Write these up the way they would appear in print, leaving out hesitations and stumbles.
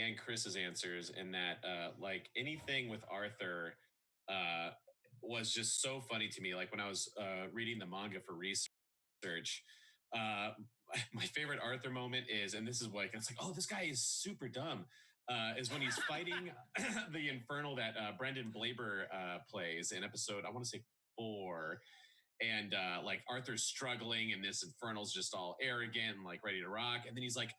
and Chris's answers in that, like anything with Arthur, uh, was just so funny to me. Like when I was reading the manga for research, uh, my favorite Arthur moment is, and this is like, it's like, oh, this guy is super dumb. Is when he's fighting the Infernal that Brendan Blaber plays in episode, I want to say 4, and like Arthur's struggling, and this Infernal's just all arrogant and like ready to rock, and then he's like,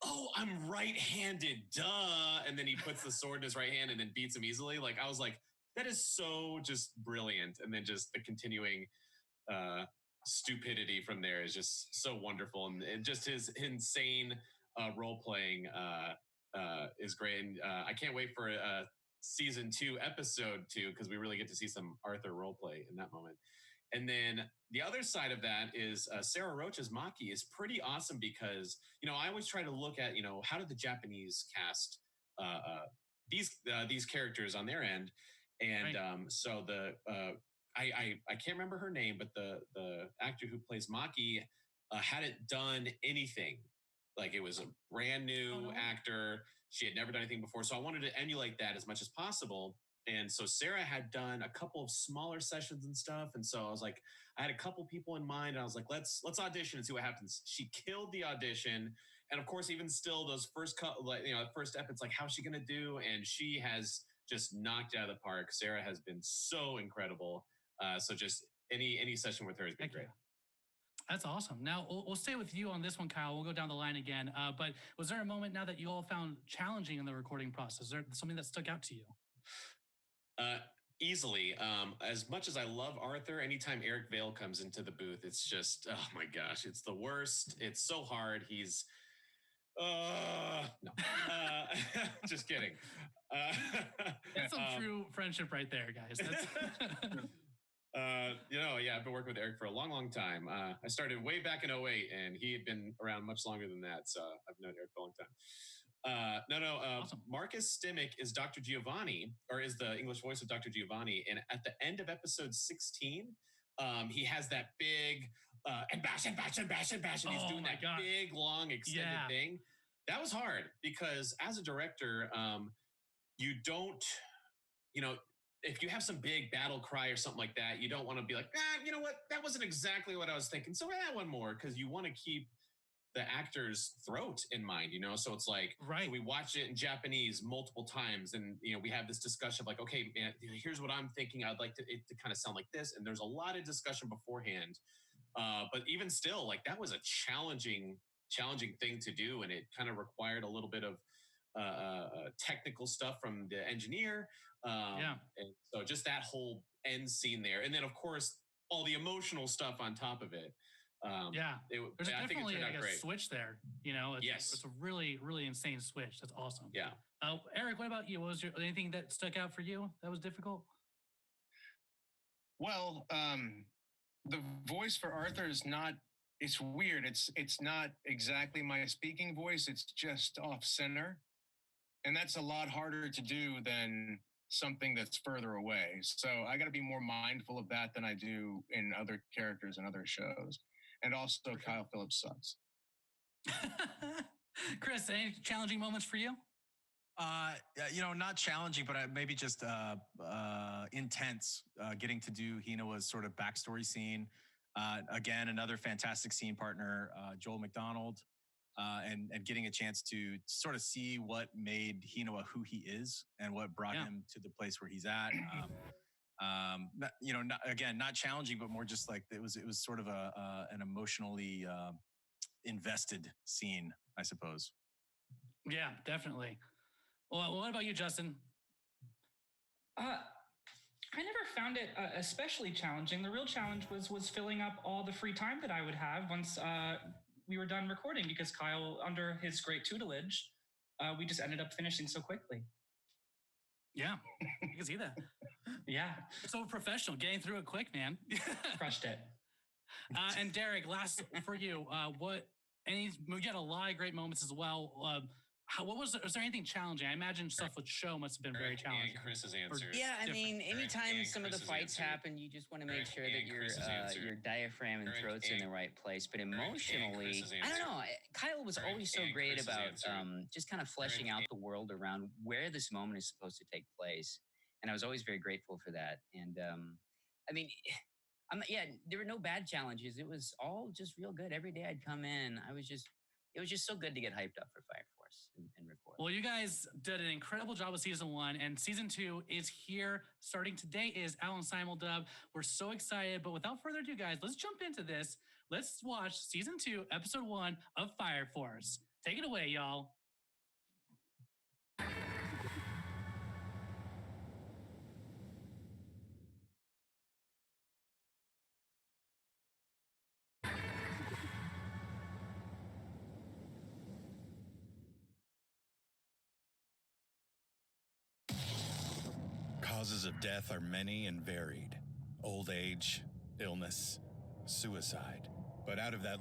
"Oh, I'm right-handed, duh," and then he puts the sword in his right hand and then beats him easily. Like I was like, that is so just brilliant, and then just the continuing uh, stupidity from there is just so wonderful, and just his insane role playing is great. And I can't wait for season 2, episode 2, because we really get to see some Arthur role play in that moment. And then the other side of that is Sarah Roach's Maki is pretty awesome because, I always try to look at, how did the Japanese cast these characters on their end. And Right. so I can't remember her name, but the actor who plays Maki hadn't done anything. Like it was a brand Oh new no. actor. She had never done anything before. So I wanted to emulate that as much as possible. And so Sarah had done a couple of smaller sessions and stuff. And so I was like, I had a couple people in mind. And I was like, let's audition and see what happens. She killed the audition. And of course, even still, those first first step, it's like, how's she gonna do? And she has just knocked it out of the park. Sarah has been so incredible. So just any session with her has been Heck great. yeah. That's awesome. Now we'll stay with you on this one, Kyle. We'll go down the line again. But was there a moment now that you all found challenging in the recording process? Is there something that stuck out to you? Easily. As much as I love Arthur, anytime Eric Vale comes into the booth, it's just, oh my gosh, it's the worst. It's so hard. He's, no, just kidding. That's some true friendship right there, guys. That's Yeah, I've been working with Eric for a long, long time. I started way back in 08, and he had been around much longer than that. So I've known Eric for a long time. awesome. Marcus Stimmick is Dr. Giovanni, or is the English voice of Dr. Giovanni. And at the end of episode 16, he has that big and bash and bash and bash and bash, and he's doing that big, long, extended thing. That was hard because as a director, you don't, if you have some big battle cry or something like that, you don't want to be like, you know what, that wasn't exactly what I was thinking. So add one more, because you want to keep the actor's throat in mind, So it's like, right. So we watch it in Japanese multiple times, and we have this discussion of like, okay, man, here's what I'm thinking. I'd like it to kind of sound like this, and there's a lot of discussion beforehand. But even still, like that was a challenging thing to do, and it kind of required a little bit of technical stuff from the engineer. And so just that whole end scene there, and then of course all the emotional stuff on top of it. There's definitely like a great switch there. It's a really, really insane switch. That's awesome. Yeah. Eric, what about you? Was there anything that stuck out for you that was difficult? Well, the voice for Arthur is not. It's weird. It's not exactly my speaking voice. It's just off center, and that's a lot harder to do than something that's further away. So I got to be more mindful of that than I do in other characters and other shows. And also, Kyle Phillips sucks. Chris, any challenging moments for you? Not challenging, but maybe just intense. Getting to do Hinawa's sort of backstory scene. Again, another fantastic scene partner, Joel McDonald, and getting a chance to sort of see what made Hinawa who he is and what brought him to the place where he's at. Not challenging, but more just like it was sort of an emotionally invested scene, I suppose. Yeah, definitely. Well, what about you, Justin? I never found it especially challenging. The real challenge was filling up all the free time that I would have once we were done recording, because Kyle, under his great tutelage, we just ended up finishing so quickly. Yeah, you can see that. Yeah. So professional, getting through it quick, man. Crushed it. And Derek, last for you, you had a lot of great moments as well. was there anything challenging? I imagine stuff with show must have been very Eric challenging. and Chris's Or- answer. Yeah, I different. mean, anytime and some of the Chris's fights answer. happen, you just want to make Eric sure that and Chris's answer. your diaphragm and Eric throat's in and- the right place. But and emotionally, Chris's I don't answer. know. Kyle was Eric always so and great Chris's about answer. just kind of fleshing Eric out the world around where this moment is supposed to take place, and I was always very grateful for that. And I mean. There were no bad challenges. It was all just real good. Every day I'd come in, it was just so good to get hyped up for Fire Force and record. Well, you guys did an incredible job with season 1, and season 2 is here. Starting today is out on Simuldub. We're so excited, but without further ado, guys, let's jump into this. Let's watch season 2, episode 1 of Fire Force. Take it away, y'all. Causes of death are many and varied. Old age, illness, suicide. But out of that